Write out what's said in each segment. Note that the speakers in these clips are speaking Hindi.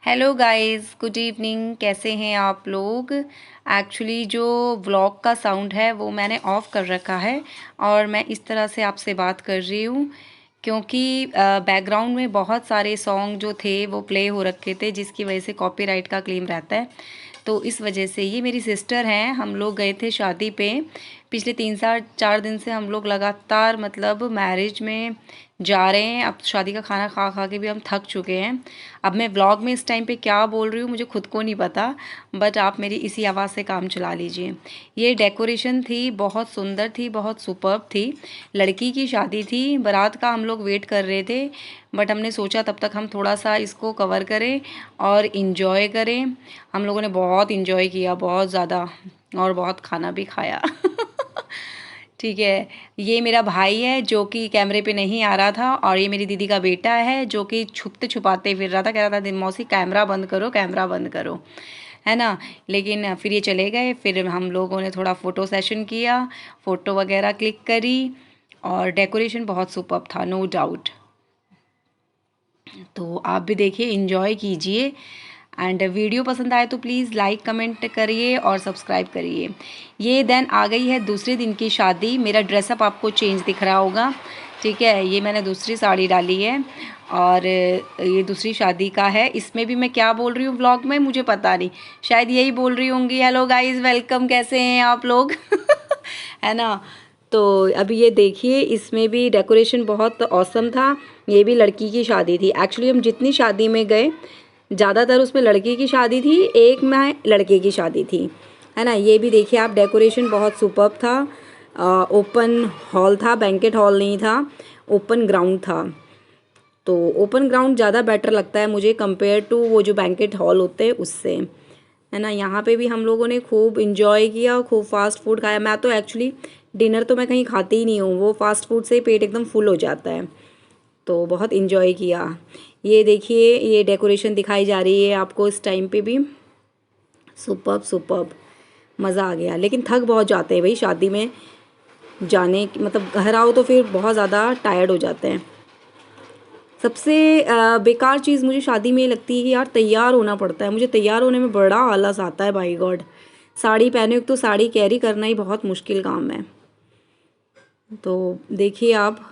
Hello guys, good evening. कैसे हैं आप लोग? एक्चुअली जो व्लॉग का साउंड है वो मैंने ऑफ़ कर रखा है और मैं इस तरह से आपसे बात कर रही हूँ क्योंकि बैकग्राउंड में बहुत सारे सॉन्ग जो थे वो प्ले हो रखे थे, जिसकी वजह से कॉपीराइट का क्लेम रहता है। तो इस वजह से ये मेरी सिस्टर हैं, हम लोग गए थे शादी पे। पिछले 3 4 दिन से हम लोग लगातार मतलब मैरिज में जा रहे हैं। अब शादी का खाना खा खा के भी हम थक चुके हैं। अब मैं व्लॉग में इस टाइम पे क्या बोल रही हूँ मुझे खुद को नहीं पता, बट आप मेरी इसी आवाज़ से काम चला लीजिए। ये डेकोरेशन थी, बहुत सुंदर थी, बहुत सुपर्ब थी। लड़की की शादी थी, बारात का हम लोग वेट कर रहे थे, बट हमने सोचा तब तक हम थोड़ा सा इसको कवर करें और इन्जॉय करें। हम लोगों ने बहुत इन्जॉय किया, बहुत ज़्यादा, और बहुत खाना भी खाया। ठीक है। ये मेरा भाई है जो कि कैमरे पे नहीं आ रहा था, और ये मेरी दीदी का बेटा है जो कि छुपते छुपाते फिर रहा था, कह रहा था मौसी कैमरा बंद करो, कैमरा बंद करो, है ना। लेकिन फिर ये चले गए। फिर हम लोगों ने थोड़ा फ़ोटो सेशन किया, फ़ोटो वगैरह क्लिक करी, और डेकोरेशन बहुत सुपर्ब था, नो डाउट। तो आप भी देखिए, इन्जॉय कीजिए, एंड वीडियो पसंद आए तो प्लीज़ लाइक कमेंट करिए और सब्सक्राइब करिए। ये देन आ गई है दूसरे दिन की शादी। मेरा ड्रेसअप आपको चेंज दिख रहा होगा, ठीक है। ये मैंने दूसरी साड़ी डाली है, और ये दूसरी शादी का है। इसमें भी मैं क्या बोल रही हूँ व्लॉग में मुझे पता नहीं, शायद यही बोल रही होंगी, हेलो गाइस वेलकम, कैसे हैं आप लोग? है ना। तो अभी ये देखिए, इसमें भी डेकोरेशन बहुत औसम था। ये भी लड़की की शादी थी। एक्चुअली हम जितनी शादी में गए ज़्यादातर उसमें लड़की की शादी थी, एक में लड़के की शादी थी, है ना। ये भी देखिए आप, डेकोरेशन बहुत सुपर्ब था। ओपन हॉल था, बैंकेट हॉल नहीं था, ओपन ग्राउंड था। तो ओपन ग्राउंड ज़्यादा बेटर लगता है मुझे कंपेयर टू वो जो बैंकेट हॉल होते हैं उससे, है ना। यहाँ पे भी हम लोगों ने खूब इंजॉय किया, खूब फास्ट फूड खाया। मैं तो एक्चुअली डिनर तो मैं कहीं खाती ही नहीं हूँ, वो फास्ट फूड से ही पेट एकदम फुल हो जाता है। तो बहुत इन्जॉय किया। ये देखिए, ये डेकोरेशन दिखाई जा रही है आपको इस टाइम पे भी, सुपर्ब सुपर्ब, मज़ा आ गया। लेकिन थक बहुत जाते हैं भाई शादी में जाने मतलब घर आओ तो फिर बहुत ज़्यादा टायर्ड हो जाते हैं। सबसे बेकार चीज़ मुझे शादी में ये लगती है कि यार तैयार होना पड़ता है। मुझे तैयार होने में बड़ा आलस आता है, बाई गॉड। साड़ी पहने तो साड़ी कैरी करना ही बहुत मुश्किल काम है। तो देखिए आप,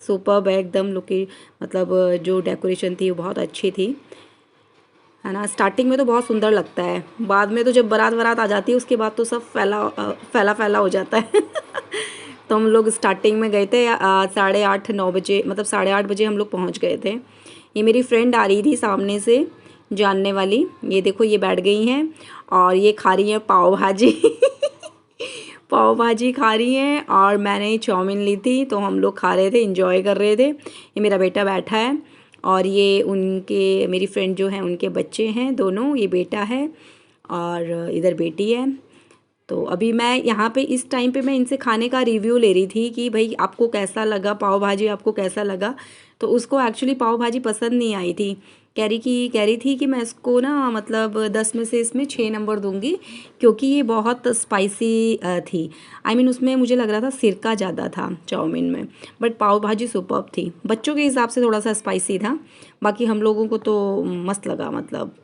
सुपर्ब है एकदम लुकी, मतलब जो डेकोरेशन थी वो बहुत अच्छी थी, है ना। स्टार्टिंग में तो बहुत सुंदर लगता है, बाद में तो जब बारात बारात आ जाती है उसके बाद तो सब फैला फैला हो जाता है। तो हम लोग स्टार्टिंग में गए थे 8:30 9 बजे, मतलब 8:30 बजे हम लोग पहुंच गए थे। ये मेरी फ्रेंड आ रही थी सामने से, जानने वाली। ये देखो, ये बैठ गई हैं और ये खा रही हैं पाव भाजी। पाव भाजी खा रही हैं, और मैंने चाउमीन ली थी तो हम लोग खा रहे थे, इंजॉय कर रहे थे। ये मेरा बेटा बैठा है, और ये उनके, मेरी फ्रेंड जो हैं उनके बच्चे हैं दोनों, ये बेटा है और इधर बेटी है। तो अभी मैं यहाँ पे इस टाइम पे मैं इनसे खाने का रिव्यू ले रही थी कि भाई आपको कैसा लगा पाव भाजी, आपको कैसा लगा। तो उसको एक्चुअली पाव भाजी पसंद नहीं आई थी। कह रही थी कि मैं इसको ना मतलब 10 में से इसमें 6 नंबर दूंगी, क्योंकि ये बहुत स्पाइसी थी। आई मीन उसमें मुझे लग रहा था सिरका ज़्यादा था चाउमीन में, बट पाव भाजी सुपर्ब थी। बच्चों के हिसाब से थोड़ा सा स्पाइसी था, बाकी हम लोगों को तो मस्त लगा मतलब।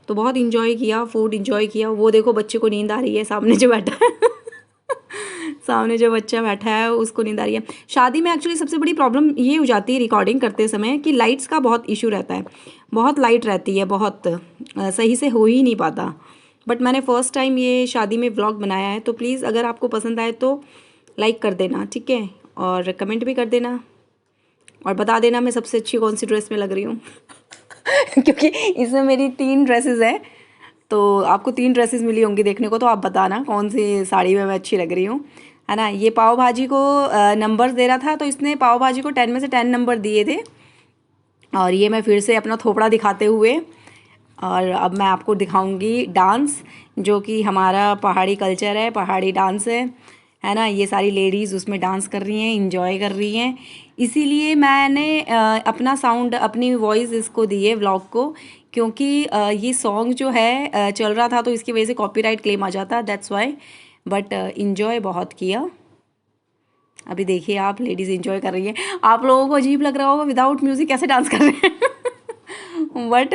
तो बहुत इन्जॉय किया, फूड इन्जॉय किया। वो देखो बच्चे को नींद आ रही है, सामने जो बैठा है। सामने जो बच्चा बैठा है उसको नींद आ रही है। शादी में एक्चुअली सबसे बड़ी प्रॉब्लम ये हो जाती है रिकॉर्डिंग करते समय कि लाइट्स का बहुत इशू रहता है। बहुत लाइट रहती है, बहुत सही से हो ही नहीं पाता। बट मैंने फ़र्स्ट टाइम ये शादी में व्लॉग बनाया है, तो प्लीज़ अगर आपको पसंद आए तो लाइक कर देना, ठीक है, और कमेंट भी कर देना, और बता देना मैं सबसे अच्छी कौन सी ड्रेस में लग रही हूँ। क्योंकि इसमें मेरी 3 ड्रेसेस हैं, तो आपको 3 ड्रेसेस मिली होंगी देखने को, तो आप बताना कौन सी साड़ी में मैं अच्छी लग रही हूँ, है ना। ये पाव भाजी को नंबर्स दे रहा था, तो इसने पाव भाजी को 10 में से 10 नंबर दिए थे। और ये मैं फिर से अपना थोपड़ा दिखाते हुए, और अब मैं आपको दिखाऊंगी डांस, जो कि हमारा पहाड़ी कल्चर है, पहाड़ी डांस है ना। ये सारी लेडीज़ उसमें डांस कर रही हैं, इंजॉय कर रही हैं। इसीलिए मैंने अपना साउंड, अपनी वॉइस इसको दी है व्लॉग को, क्योंकि ये सॉन्ग जो है चल रहा था तो इसकी वजह से कॉपीराइट क्लेम आ जाता, दैट्स वाई। बट इंजॉय बहुत किया। अभी देखिए आप, लेडीज़ इंजॉय कर रही हैं। आप लोगों को अजीब लग रहा होगा विदाउट म्यूज़िक कैसे डांस कर रहे हैं। बट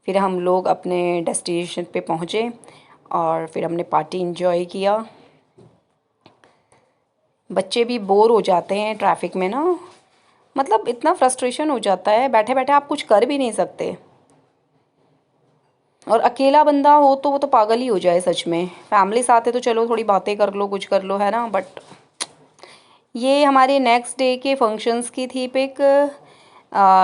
फिर हम लोग अपने डेस्टिनेशन पे पहुँचे और फिर हमने पार्टी एंजॉय किया। बच्चे भी बोर हो जाते हैं ट्रैफिक में ना, मतलब इतना फ्रस्ट्रेशन हो जाता है, बैठे बैठे आप कुछ कर भी नहीं सकते। और अकेला बंदा हो तो वो तो पागल ही हो जाए सच में। फैमिली साथ है तो चलो थोड़ी बातें कर लो, कुछ कर लो, है ना। बट ये हमारे नेक्स्ट डे के फंक्शंस की थी पिक।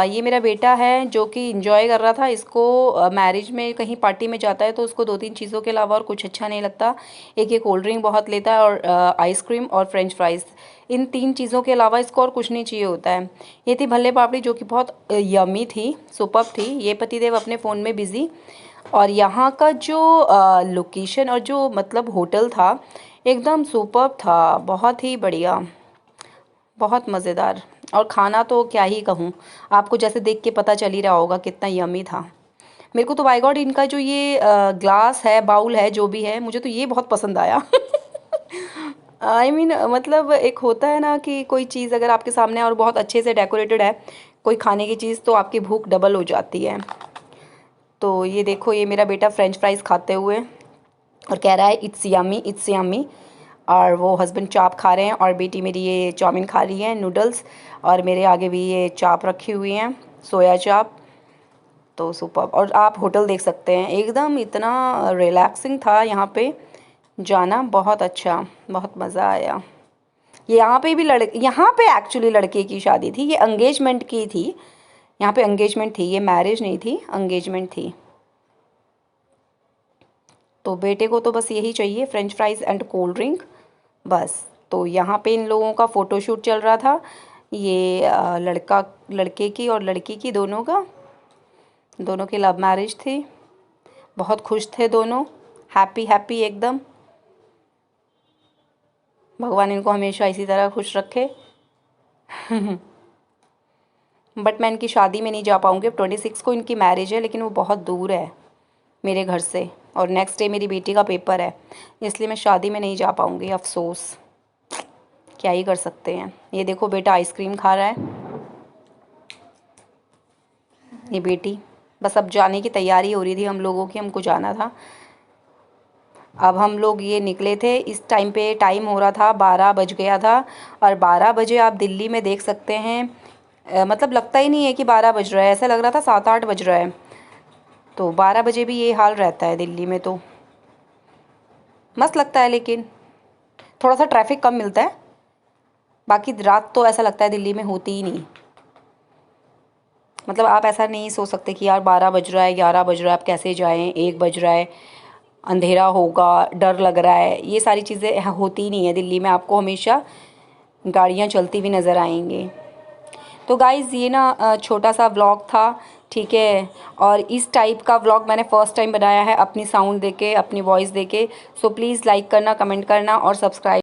ये मेरा बेटा है जो कि इंजॉय कर रहा था। इसको मैरिज में कहीं पार्टी में जाता है तो उसको 2-3 चीज़ों के अलावा और कुछ अच्छा नहीं लगता। एक ये कोल्ड ड्रिंक बहुत लेता है और आइसक्रीम और फ्रेंच फ्राइज़। इन 3 चीज़ों के अलावा इसको और कुछ नहीं चाहिए होता है। ये थी भल्ले पापड़ी जो कि बहुत यमी थी, सुपर्ब थी। ये पतिदेव अपने फ़ोन में बिज़ी। और यहाँ का जो लोकेशन और जो मतलब होटल था एकदम सुपर्ब था, बहुत ही बढ़िया, बहुत मज़ेदार। और खाना तो क्या ही कहूँ, आपको जैसे देख के पता चल ही रहा होगा कितना यमी था। मेरे को तो बाय गॉड इनका जो ये ग्लास है, बाउल है, जो भी है, मुझे तो ये बहुत पसंद आया। आई मीन मतलब एक होता है ना कि कोई चीज़ अगर आपके सामने और बहुत अच्छे से डेकोरेटेड है कोई खाने की चीज़, तो आपकी भूख डबल हो जाती है। तो ये देखो, ये मेरा बेटा फ्रेंच फ्राइज़ खाते हुए और कह रहा है इट्स यम्मी, इट्स यम्मी। और वो हस्बैंड चाप खा रहे हैं और बेटी मेरी ये चाउमीन खा रही है, नूडल्स। और मेरे आगे भी ये चाप रखी हुई हैं, सोया चाप। तो सुपर। और आप होटल देख सकते हैं, एकदम इतना रिलैक्सिंग था यहाँ पे जाना, बहुत अच्छा, बहुत मज़ा आया। ये यहाँ पे एक्चुअली लड़के की शादी थी, ये एंगेजमेंट की थी। यहाँ पे एंगेजमेंट थी, ये मैरिज नहीं थी, एंगेजमेंट थी। तो बेटे को तो बस यही चाहिए, French fries and cold drink, बस। तो यहाँ पे इन लोगों का फ़ोटोशूट चल रहा था। ये लड़के की और लड़की की, दोनों की लव मैरिज थी। बहुत खुश थे दोनों, हैप्पी हैप्पी एकदम। भगवान इनको हमेशा इसी तरह खुश रखे। बट मैं इनकी शादी में नहीं जा पाऊँगी। अब 26 को इनकी मैरिज है, लेकिन वो बहुत दूर है मेरे घर से, और नेक्स्ट डे मेरी बेटी का पेपर है, इसलिए मैं शादी में नहीं जा पाऊँगी। अफसोस, क्या ही कर सकते हैं। ये देखो बेटा आइसक्रीम खा रहा है, ये बेटी। बस अब जाने की तैयारी हो रही थी हम लोगों की, हमको जाना था। अब हम लोग ये निकले थे, इस टाइम पे टाइम हो रहा था 12 बज गया था। और 12 बजे आप दिल्ली में देख सकते हैं, मतलब लगता ही नहीं है कि 12 बज रहा है, ऐसा लग रहा था 7-8 बज रहा है। तो 12 बजे भी ये हाल रहता है दिल्ली में, तो मस्त लगता है। लेकिन थोड़ा सा ट्रैफिक कम मिलता है, बाकी रात तो ऐसा लगता है दिल्ली में होती ही नहीं। मतलब आप ऐसा नहीं सोच सकते कि यार 12 बज रहा है, 11 बज रहा है, आप कैसे जाएं, 1 बज रहा है, अंधेरा होगा, डर लग रहा है, ये सारी चीज़ें होती ही नहीं है दिल्ली में। आपको हमेशा गाड़ियाँ चलती हुई नज़र आएंगी। तो गाइज़ ये ना छोटा सा व्लॉग था, ठीक है। और इस टाइप का व्लॉग मैंने फ़र्स्ट टाइम बनाया है, अपनी साउंड देके, अपनी वॉइस देके। सो प्लीज़ लाइक करना, कमेंट करना और सब्सक्राइब